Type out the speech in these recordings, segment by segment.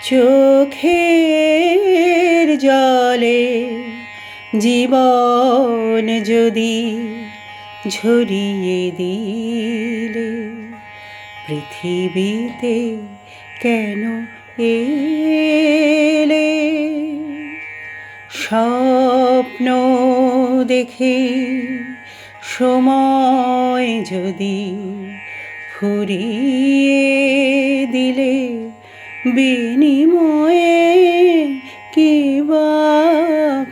চোখের জলে জীবন যদি ঝরিয়ে দিলে, পৃথিবীতে কেন এলে? স্বপ্ন দেখে সময় যদি ফুরিয়ে দিলে, বিনিময়ে কি বা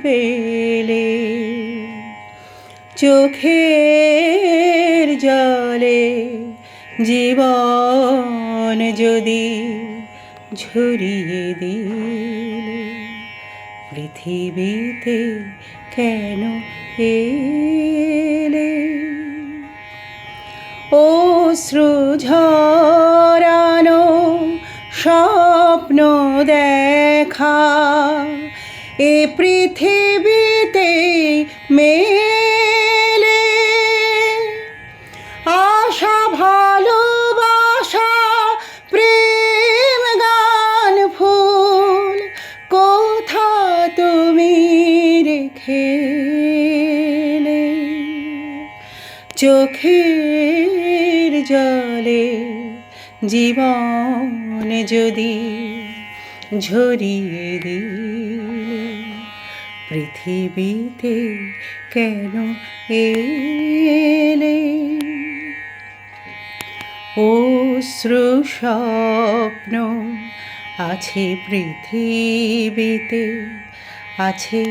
পেলে? চোখের জলে জীবন যদি ঝরিয়ে দিলে, পৃথিবীতে কেন এলে? অশ্রু ঝরানো স্বপ্ন দেখা এ পৃথিবীতে মেলে। আশা ভালোবাসা প্রেম গান ফুল কোথা তুমি রেখেলে? চোখের জলে জীবন যদি ঝরিয়ে দিলে, পৃথিবীতে কেন এলে? অশ্রু স্বপ্ন আছে পৃথিবীতে, আছে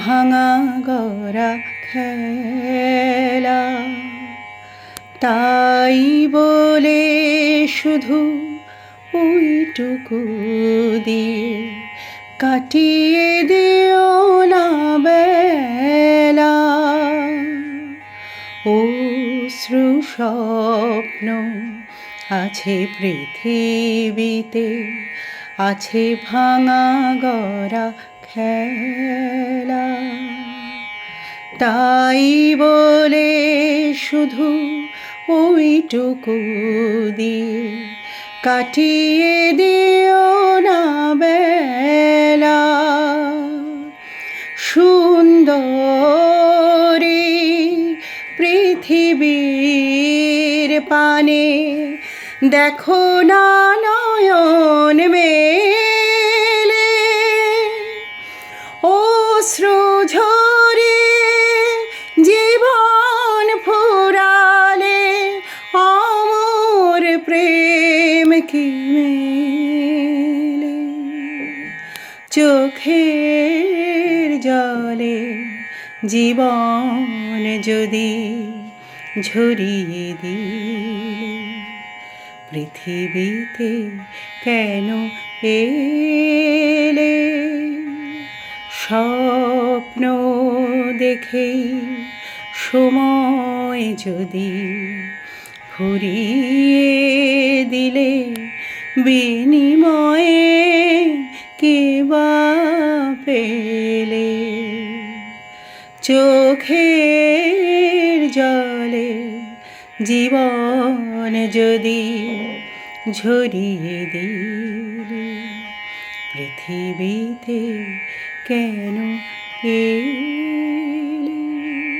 ভাঙা গড়া খেলা। তাই বলে শুধু ওইটুকু দিয়ে কাটিয়ে দিও না বেলা। অশ্রু স্বপ্ন আছে পৃথিবীতে, আছে ভাঙা গড়া খেলা। তাই বলে শুধু ওইটুকু দিয়ে কাটিয়ে দিও না বেলা। সুন্দরী পৃথিবীর পানে দেখো না নয়ন মেলে। অশ্রু ঝরে জীবন ফুরালে, অমর প্রেম কি মেলে? চোখের জলে জীবন যদি ঝরিয়ে দিলে, পৃথিবীতে কেন এলে? স্বপ্ন দেখে সময় যদি ফুরিয়ে দিলে, বিনিময়ে কি বা পেলে? চোখের জলে জীবন যদি ঝরিয়ে দিলে, পৃথিবীতে কেন এলে?